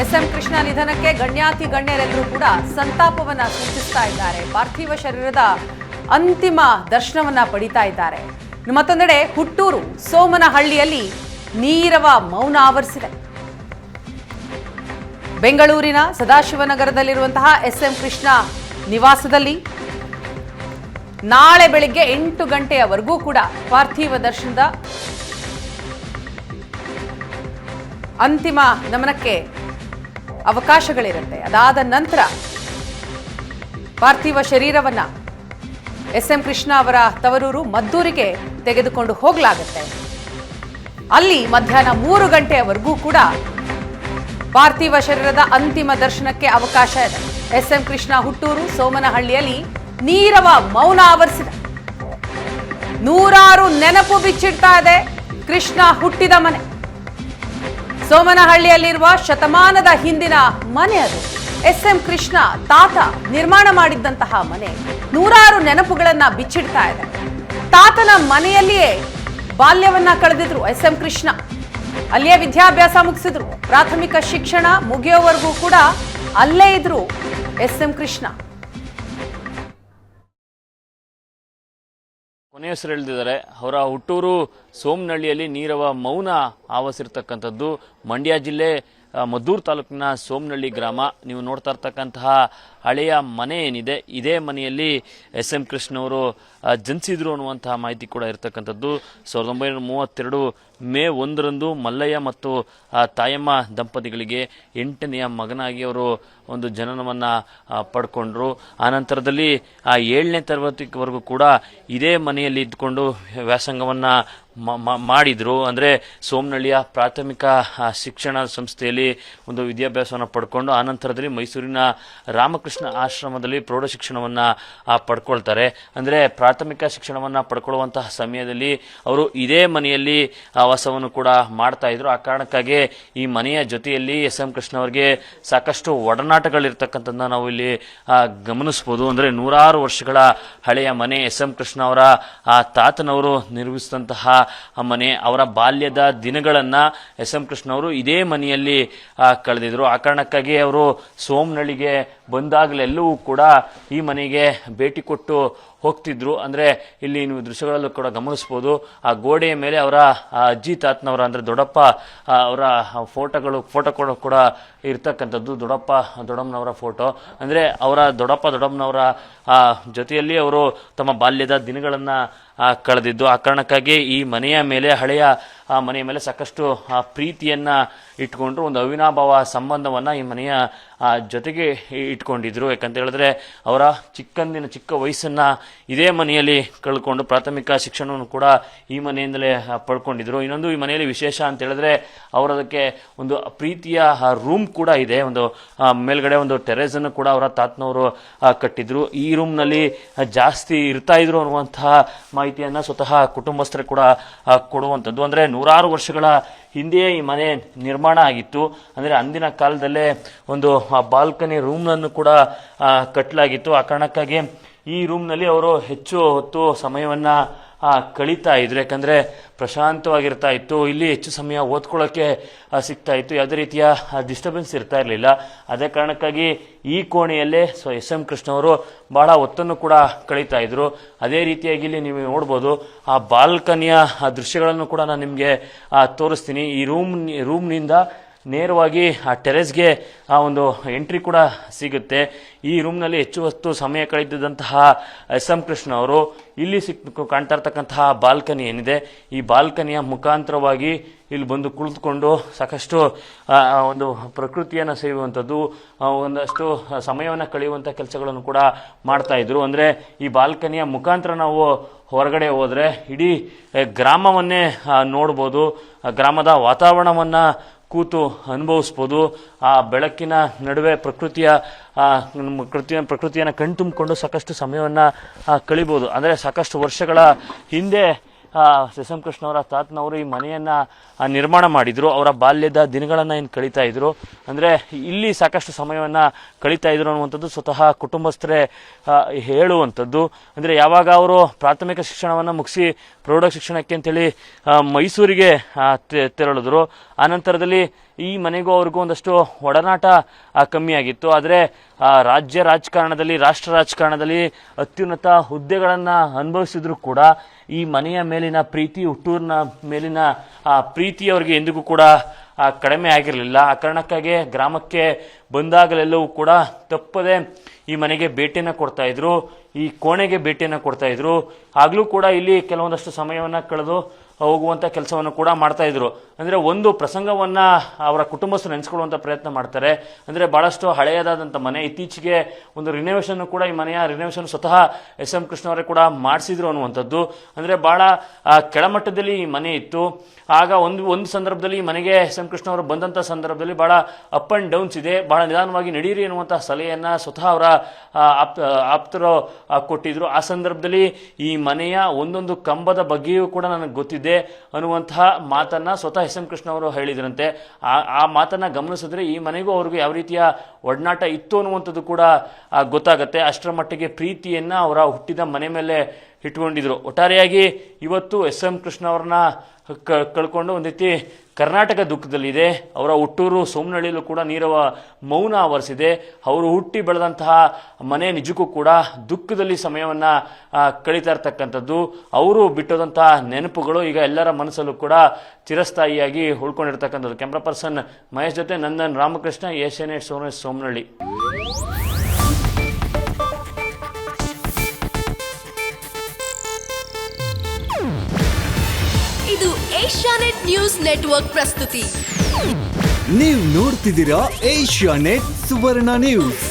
S M Krishna ನಿಧನಕ್ಕೆ ಗಣ್ಯಾತಿ ಗಣ್ಯರೆಲ್ಲರೂ ಕೂಡ ಸಂತಾಪವನ್ನ ಸೂಚಿಸ್ತಾ ಇದ್ದಾರೆ. ಪಾರ್ಥಿವ ಶರೀರದ ಅಂತಿಮ ದರ್ಶನವನ್ನ ಪಡಿತಾ ಇದ್ದಾರೆ. ಮತ್ತೊಂದೆಡೆ ಹುಟ್ಟೂರು ಸೋಮನಹಳ್ಳಿಯಲ್ಲಿ ನೀರವ ಮೌನ ಆವರಿಸಿದೆ. ಬೆಂಗಳೂರಿನ ಸದಾಶಿವನಗರದಲ್ಲಿರುವಂತಹ ಎಸ್ಎಂ ಕೃಷ್ಣ ನಿವಾಸದಲ್ಲಿ ನಾಳೆ ಬೆಳಿಗ್ಗೆ 8 ಗಂಟೆಯವರೆಗೂ ಕೂಡ ಪಾರ್ಥಿವ ದರ್ಶನದ ಅಂತಿಮ ನಮನಕ್ಕೆ ಅವಕಾಶಗಳಿರುತ್ತೆ. ಅದಾದ ನಂತರ ಪಾರ್ಥಿವ ಶರೀರವನ್ನ ಎಸ್ಎಂ ಕೃಷ್ಣ ಅವರ ತವರೂರು ಮದ್ದೂರಿಗೆ ತೆಗೆದುಕೊಂಡು ಹೋಗಲಾಗುತ್ತೆ. ಅಲ್ಲಿ ಮಧ್ಯಾಹ್ನ 3 ಗಂಟೆಯವರೆಗೂ ಕೂಡ ಪಾರ್ಥಿವ ಶರೀರದ ಅಂತಿಮ ದರ್ಶನಕ್ಕೆ ಅವಕಾಶ ಇದೆ. ಎಸ್ಎಂ ಕೃಷ್ಣ ಹುಟ್ಟೂರು ಸೋಮನಹಳ್ಳಿಯಲ್ಲಿ ನೀರವ ಮೌನ ಆವರಿಸಿದೆ. ನೂರಾರು ನೆನಪು ಬಿಚ್ಚಿಡ್ತಾ ಇದೆ ಕೃಷ್ಣ ಹುಟ್ಟಿದ ಮನೆ. ಸೋಮನಹಳ್ಳಿಯಲ್ಲಿರುವ ಶತಮಾನದ ಹಿಂದಿನ ಮನೆ ಅದು. ಎಸ್ಎಂ ಕೃಷ್ಣ ತಾತ ನಿರ್ಮಾಣ ಮಾಡಿದ್ದಂತಹ ಮನೆ ನೂರಾರು ನೆನಪುಗಳನ್ನ ಬಿಚ್ಚಿಡ್ತಾ ಇದೆ. ತಾತನ ಮನೆಯಲ್ಲಿಯೇ ಬಾಲ್ಯವನ್ನ ಕಳೆದಿದ್ರು ಎಸ್ಎಂ ಕೃಷ್ಣ. ಅಲ್ಲಿಯೇ ವಿದ್ಯಾಭ್ಯಾಸ ಮುಗಿಸಿದ್ರು. ಪ್ರಾಥಮಿಕ ಶಿಕ್ಷಣ ಮುಗಿಯೋವರೆಗೂ ಕೂಡ ಅಲ್ಲೇ ಇದ್ರು ಎಸ್ಎಂ ಕೃಷ್ಣ. ಕೊನೆಯ ಹೆಸರು ಎಳೆದಿದ್ದಾರೆ. ಅವರ ಹುಟ್ಟೂರು ಸೋಮನಹಳ್ಳಿಯಲ್ಲಿ ನೀರವ ಮೌನ ಆವರಿಸಿರ್ತಕ್ಕಂಥದ್ದು. ಮಂಡ್ಯ ಜಿಲ್ಲೆ ಮದ್ದೂರು ತಾಲೂಕಿನ ಸೋಮನಹಳ್ಳಿ ಗ್ರಾಮ. ನೀವು ನೋಡ್ತಾ ಇರ್ತಕ್ಕಂತಹ ಹಳೆಯ ಮನೆ ಏನಿದೆ, ಇದೇ ಮನೆಯಲ್ಲಿ ಎಸ್ಎಂ ಕೃಷ್ಣವರು ಜನಿಸಿದ್ರು ಅನ್ನುವಂತಹ ಮಾಹಿತಿ ಕೂಡ ಇರತಕ್ಕಂಥದ್ದು. 1932 ಮೇ 1ರಂದು ಮಲ್ಲಯ್ಯ ಮತ್ತು ತಾಯಮ್ಮ ದಂಪತಿಗಳಿಗೆ 8ನೆಯ ಮಗನಾಗಿ ಅವರು ಒಂದು ಜನನವನ್ನು ಪಡ್ಕೊಂಡ್ರು. ಆನಂತರದಲ್ಲಿ 7ನೇ ತರಗತಿವರೆಗೂ ಕೂಡ ಇದೇ ಮನೆಯಲ್ಲಿ ಇದ್ದುಕೊಂಡು ವ್ಯಾಸಂಗವನ್ನು ಮಾಡಿದ್ರು. ಅಂದರೆ ಸೋಮನಹಳ್ಳಿಯ ಪ್ರಾಥಮಿಕ ಶಿಕ್ಷಣ ಸಂಸ್ಥೆಯಲ್ಲಿ ಒಂದು ವಿದ್ಯಾಭ್ಯಾಸವನ್ನು ಪಡ್ಕೊಂಡು ಆನಂತರದಲ್ಲಿ ಮೈಸೂರಿನ ರಾಮಕೃಷ್ಣ ಆಶ್ರಮದಲ್ಲಿ ಪ್ರೌಢ ಶಿಕ್ಷಣವನ್ನು ಪಡ್ಕೊಳ್ತಾರೆ. ಅಂದರೆ ಪ್ರಾಥಮಿಕ ಶಿಕ್ಷಣವನ್ನು ಪಡ್ಕೊಳ್ಳುವಂತಹ ಸಮಯದಲ್ಲಿ ಅವರು ಇದೇ ಮನೆಯಲ್ಲಿ ವಾಸವನ್ನು ಕೂಡ ಮಾಡ್ತಾ ಇದ್ರು. ಆ ಕಾರಣಕ್ಕಾಗಿ ಈ ಮನೆಯ ಜೊತೆಯಲ್ಲಿ ಎಸ್ಎಂ ಕೃಷ್ಣ ಅವರಿಗೆ ಸಾಕಷ್ಟು ಒಡನಾಟಗಳಿರ್ತಕ್ಕಂಥದ್ದನ್ನ ನಾವು ಇಲ್ಲಿ ಗಮನಿಸ್ಬೋದು. ಅಂದರೆ ನೂರಾರು ವರ್ಷಗಳ ಹಳೆಯ ಮನೆ. ಎಸ್ಎಂ ಕೃಷ್ಣ ಅವರ ತಾತನವರು ನಿರ್ಮಿಸಿದಂತಹ ಮನೆ. ಅವರ ಬಾಲ್ಯದ ದಿನಗಳನ್ನ ಎಸ್ಎಂ ಕೃಷ್ಣ ಅವರು ಇದೇ ಮನೆಯಲ್ಲಿ ಕಳೆದಿದ್ರು. ಆ ಕಾರಣಕ್ಕಾಗಿ ಅವರು ಸೋಮನಹಳ್ಳಿಗೆ ಬಂದಾಗಲೆಲ್ಲವೂ ಕೂಡ ಈ ಮನೆಗೆ ಭೇಟಿ ಕೊಟ್ಟು ಹೋಗ್ತಿದ್ರು. ಅಂದರೆ ಇಲ್ಲಿ ನೀವು ದೃಶ್ಯಗಳಲ್ಲೂ ಕೂಡ ಗಮನಿಸ್ಬೋದು. ಆ ಗೋಡೆಯ ಮೇಲೆ ಅವರ ಅಜ್ಜಿ ತಾತನವರ ಅಂದರೆ ದೊಡ್ಡಪ್ಪ ಅವರ ಫೋಟೋ ಕೂಡ ಇರ್ತಕ್ಕಂಥದ್ದು. ದೊಡ್ಡಪ್ಪ ದೊಡ್ಡಮ್ಮನವರ ಫೋಟೋ. ಅಂದರೆ ಅವರ ದೊಡ್ಡಪ್ಪ ದೊಡ್ಡಮ್ಮನವರ ಜೊತೆಯಲ್ಲಿ ಅವರು ತಮ್ಮ ಬಾಲ್ಯದ ದಿನಗಳನ್ನು ಕಳೆದಿದ್ದು. ಆ ಕಾರಣಕ್ಕಾಗಿ ಈ ಮನೆಯ ಮೇಲೆ, ಹಳೆಯ ಮನೆಯ ಮೇಲೆ ಸಾಕಷ್ಟು ಪ್ರೀತಿಯನ್ನ ಇಟ್ಕೊಂಡ್ರು. ಒಂದು ಅವಿನಾಭಾವ ಸಂಬಂಧವನ್ನ ಈ ಮನೆಯ ಜೊತೆಗೆ ಇಟ್ಕೊಂಡಿದ್ರು. ಯಾಕಂತ ಹೇಳಿದ್ರೆ ಅವರ ಚಿಕ್ಕ ವಯಸ್ಸನ್ನ ಇದೇ ಮನೆಯಲ್ಲಿ ಕಳ್ಕೊಂಡು ಪ್ರಾಥಮಿಕ ಶಿಕ್ಷಣವನ್ನು ಕೂಡ ಈ ಮನೆಯಿಂದಲೇ ಪಡ್ಕೊಂಡಿದ್ರು. ಇನ್ನೊಂದು ಈ ಮನೆಯಲ್ಲಿ ವಿಶೇಷ ಅಂತ ಹೇಳಿದ್ರೆ ಅವರದಕ್ಕೆ ಒಂದು ಪ್ರೀತಿಯ ರೂಮ್ ಕೂಡ ಇದೆ. ಒಂದು ಮೇಲ್ಗಡೆ ಒಂದು ಟೆರೇಸ್ ಅನ್ನು ಕೂಡ ಅವರ ತಾತನವರು ಕಟ್ಟಿದ್ರು. ಈ ರೂಮ್ನಲ್ಲಿ ಜಾಸ್ತಿ ಇರ್ತಾ ಇದ್ರು ಅನ್ನುವಂತಹ ಮಾಹಿತಿಯನ್ನ ಸ್ವತಃ ಕುಟುಂಬಸ್ಥರು ಕೂಡ ಕೊಡುವಂಥದ್ದು. ಅಂದ್ರೆ ನೂರಾರು ವರ್ಷಗಳ ಹಿಂದೆಯೇ ಈ ಮನೆ ನಿರ್ಮಾಣ ಆಗಿತ್ತು. ಅಂದರೆ ಅಂದಿನ ಕಾಲದಲ್ಲೇ ಒಂದು ಬಾಲ್ಕನಿ ರೂಮ್ನನ್ನು ಕೂಡ ಕಟ್ಟಲಾಗಿತ್ತು. ಆ ಕಾರಣಕ್ಕಾಗಿ ಈ ರೂಮ್ನಲ್ಲಿ ಅವರು ಹೆಚ್ಚು ಹೊತ್ತು ಸಮಯವನ್ನ ಕಳೀತಾ ಇದ್ರು. ಯಾಕಂದ್ರೆ ಪ್ರಶಾಂತವಾಗಿರ್ತಾ ಇತ್ತು. ಇಲ್ಲಿ ಹೆಚ್ಚು ಸಮಯ ಓದ್ಕೊಳ್ಳೋಕ್ಕೆ ಸಿಗ್ತಾ ಇತ್ತು. ಯಾವುದೇ ರೀತಿಯ ಡಿಸ್ಟರ್ಬೆನ್ಸ್ ಇರ್ತಾ ಇರಲಿಲ್ಲ. ಅದೇ ಕಾರಣಕ್ಕಾಗಿ ಈ ಕೋಣೆಯಲ್ಲೇ ಎಸ್ಎಂ ಕೃಷ್ಣ ಅವರು ಬಹಳ ಹೊತ್ತನ್ನು ಕೂಡ ಕಳೀತಾ ಇದ್ರು. ಅದೇ ರೀತಿಯಾಗಿ ಇಲ್ಲಿ ನೀವು ನೋಡ್ಬೋದು ಆ ಬಾಲ್ಕನಿಯ ದೃಶ್ಯಗಳನ್ನು ಕೂಡ ನಾನು ನಿಮಗೆ ತೋರಿಸ್ತೀನಿ. ಈ ರೂಮ್ನಿಂದ ನೇರವಾಗಿ ಆ ಟೆರೆಸ್ಗೆ ಒಂದು ಎಂಟ್ರಿ ಕೂಡ ಸಿಗುತ್ತೆ. ಈ ರೂಮ್ನಲ್ಲಿ ಹೆಚ್ಚು ಹೊತ್ತು ಸಮಯ ಕಳೆದಿದ್ದಂತಹ ಎಸ್ಎಂ ಕೃಷ್ಣ ಅವರು ಇಲ್ಲಿ ಕಾಣ್ತಾ ಇರ್ತಕ್ಕಂತಹ ಬಾಲ್ಕನಿ ಏನಿದೆ, ಈ ಬಾಲ್ಕನಿಯ ಮುಖಾಂತರವಾಗಿ ಇಲ್ಲಿ ಬಂದು ಕುಳಿತುಕೊಂಡು ಸಾಕಷ್ಟು ಒಂದು ಪ್ರಕೃತಿಯನ್ನು ಸೇರುವಂಥದ್ದು, ಒಂದಷ್ಟು ಸಮಯವನ್ನು ಕಳೆಯುವಂಥ ಕೆಲಸಗಳನ್ನು ಕೂಡ ಮಾಡ್ತಾ ಇದ್ರು. ಅಂದರೆ ಈ ಬಾಲ್ಕನಿಯ ಮುಖಾಂತರ ನಾವು ಹೊರಗಡೆ ಹೋದರೆ ಇಡೀ ಗ್ರಾಮವನ್ನೇ ನೋಡ್ಬೋದು. ಗ್ರಾಮದ ವಾತಾವರಣವನ್ನು ಕೂತು ಅನುಭವಿಸ್ಬೋದು. ಆ ಬೆಳಕಿನ ನಡುವೆ ಪ್ರಕೃತಿಯನ್ನು ಕಣ್ತುಂಬಿಕೊಂಡು ಸಾಕಷ್ಟು ಸಮಯವನ್ನು ಕಳಿಬೋದು. ಅಂದರೆ ಸಾಕಷ್ಟು ವರ್ಷಗಳ ಹಿಂದೆ ಎಸ್ ಎಂ ಕೃಷ್ಣ ಅವರ ತಾತನವರು ಈ ಮನೆಯನ್ನು ನಿರ್ಮಾಣ ಮಾಡಿದರು. ಅವರ ಬಾಲ್ಯದ ದಿನಗಳನ್ನು ಏನು ಕಳೀತಾ ಇದ್ರು, ಅಂದರೆ ಇಲ್ಲಿ ಸಾಕಷ್ಟು ಸಮಯವನ್ನು ಕಳೀತಾ ಇದ್ರು ಅನ್ನುವಂಥದ್ದು ಸ್ವತಃ ಕುಟುಂಬಸ್ಥರೇ ಹೇಳುವಂಥದ್ದು. ಅಂದರೆ ಯಾವಾಗ ಅವರು ಪ್ರಾಥಮಿಕ ಶಿಕ್ಷಣವನ್ನು ಮುಗಿಸಿ ಪ್ರೌಢ ಶಿಕ್ಷಣಕ್ಕೆ ಅಂತೇಳಿ ಮೈಸೂರಿಗೆ ತೆರಳಿದ್ರು, ಆನಂತರದಲ್ಲಿ ಈ ಮನೆಗೂ ಅವ್ರಿಗೂ ಒಂದಷ್ಟು ಒಡನಾಟ ಕಮ್ಮಿಯಾಗಿತ್ತು. ಆದರೆ ರಾಜ್ಯ ರಾಜಕಾರಣದಲ್ಲಿ, ರಾಷ್ಟ್ರ ರಾಜಕಾರಣದಲ್ಲಿ ಅತ್ಯುನ್ನತ ಹುದ್ದೆಗಳನ್ನು ಅನುಭವಿಸಿದ್ರು ಕೂಡ ಈ ಮನೆಯ ಮೇಲಿನ ಪ್ರೀತಿ, ಹುಟ್ಟೂರಿನ ಮೇಲಿನ ಪ್ರೀತಿ ಅವರಿಗೆ ಎಂದಿಗೂ ಕೂಡ ಕಡಿಮೆ ಆಗಿರಲಿಲ್ಲ. ಆ ಕಾರಣಕ್ಕಾಗಿ ಗ್ರಾಮಕ್ಕೆ ಬಂದಾಗಲೆಲ್ಲವೂ ಕೂಡ ತಪ್ಪದೆ ಈ ಮನೆಗೆ ಭೇಟಿಯನ್ನು ಕೊಡ್ತಾ ಇದ್ರು, ಈ ಕೋಣೆಗೆ ಭೇಟಿಯನ್ನು ಕೊಡ್ತಾ ಇದ್ರು. ಆಗಲೂ ಕೂಡ ಇಲ್ಲಿ ಕೆಲವೊಂದಷ್ಟು ಸಮಯವನ್ನು ಕಳೆದು ಹೋಗುವಂಥ ಕೆಲಸವನ್ನು ಕೂಡ ಮಾಡ್ತಾ ಇದ್ರು. ಅಂದರೆ ಒಂದು ಪ್ರಸಂಗವನ್ನು ಅವರ ಕುಟುಂಬಸ್ಥರು ನೆನೆಸ್ಕೊಳ್ಳುವಂಥ ಪ್ರಯತ್ನ ಮಾಡ್ತಾರೆ. ಅಂದರೆ ಭಾಳಷ್ಟು ಹಳೆಯದಾದಂಥ ಮನೆ, ಇತ್ತೀಚೆಗೆ ಒಂದು ರಿನೋವೇಷನ್ ಕೂಡ, ಈ ಮನೆಯ ರಿನೋವೇಷನ್ ಸ್ವತಃ ಎಸ್ ಎಂ ಕೃಷ್ಣ ಅವರೇ ಕೂಡ ಮಾಡಿಸಿದ್ರು ಅನ್ನುವಂಥದ್ದು. ಅಂದರೆ ಭಾಳ ಕೆಳಮಟ್ಟದಲ್ಲಿ ಈ ಮನೆ ಇತ್ತು. ಆಗ ಒಂದು ಸಂದರ್ಭದಲ್ಲಿ ಈ ಮನೆಗೆ ಎಸ್ ಎಂ ಕೃಷ್ಣ ಅವರು ಬಂದಂಥ ಸಂದರ್ಭದಲ್ಲಿ ಭಾಳ ಅಪ್ ಆ್ಯಂಡ್ ಡೌನ್ಸ್ ಇದೆ, ಭಾಳ ನಿಧಾನವಾಗಿ ನಡೀರಿ ಎನ್ನುವಂಥ ಸಲಹೆಯನ್ನು ಸ್ವತಃ ಅವರ ಆಪ್ತರು ಕೊಟ್ಟಿದ್ರು. ಆ ಸಂದರ್ಭದಲ್ಲಿ ಈ ಮನೆಯ ಒಂದೊಂದು ಕಂಬದ ಬಗ್ಗೆಯೂ ಕೂಡ ನನಗೆ ಗೊತ್ತಿದೆ ಅನ್ನುವಂತಹ ಮಾತನ್ನು ಸ್ವತಃ ಎಸ್ ಎಂ ಕೃಷ್ಣ ಅವರು ಹೇಳಿದ್ರಂತೆ. ಆ ಮಾತನ್ನು ಗಮನಿಸಿದ್ರೆ ಈ ಮನೆಗೂ ಅವ್ರಿಗೂ ಯಾವ ರೀತಿಯ ಒಡನಾಟ ಇತ್ತು ಅನ್ನುವಂಥದ್ದು ಕೂಡ ಗೊತ್ತಾಗುತ್ತೆ. ಅಷ್ಟರ ಮಟ್ಟಿಗೆ ಪ್ರೀತಿಯನ್ನು ಅವರ ಹುಟ್ಟಿದ ಮನೆ ಮೇಲೆ ಇಟ್ಕೊಂಡಿದ್ರು. ಒಟ್ಟಾರೆಯಾಗಿ ಇವತ್ತು ಎಸ್ ಎಂ ಕೃಷ್ಣ ಅವ್ರನ್ನ ಕಳ್ಕೊಂಡು ಒಂದು ರೀತಿ ಕರ್ನಾಟಕ ದುಃಖದಲ್ಲಿದೆ. ಅವರ ಹುಟ್ಟೂರು ಸೋಮನಹಳ್ಳಿಯಲ್ಲೂ ಕೂಡ ನೀರವ ಮೌನ ಆವರಿಸಿದೆ. ಅವರು ಹುಟ್ಟಿ ಬೆಳೆದಂತಹ ಮನೆ ನಿಜಕ್ಕೂ ಕೂಡ ದುಃಖದಲ್ಲಿ ಸಮಯವನ್ನು ಕಳೀತಾ ಇರ್ತಕ್ಕಂಥದ್ದು. ಅವರು ಬಿಟ್ಟೋದಂತಹ ನೆನಪುಗಳು ಈಗ ಎಲ್ಲರ ಮನಸ್ಸಲ್ಲೂ ಕೂಡ ಚಿರಸ್ಥಾಯಿಯಾಗಿ ಉಳ್ಕೊಂಡಿರ್ತಕ್ಕಂಥದ್ದು. ಕ್ಯಾಮ್ರಾ ಪರ್ಸನ್ ಮಹೇಶ್ ಜೊತೆ ನಂದನ್ ರಾಮಕೃಷ್ಣ, ಏಷ್ಯಾನೆಟ್ ಸೋಮನಹಳ್ಳಿ. ಇದು ಏಷ್ಯಾನೆಟ್ ನ್ಯೂಸ್ ನೆಟ್ವರ್ಕ್ ಪ್ರಸ್ತುತಿ. ನೀವು ನೋಡ್ತಿದ್ದೀರಾ ಏಷ್ಯಾನೆಟ್ ಸುವರ್ಣ ನ್ಯೂಸ್.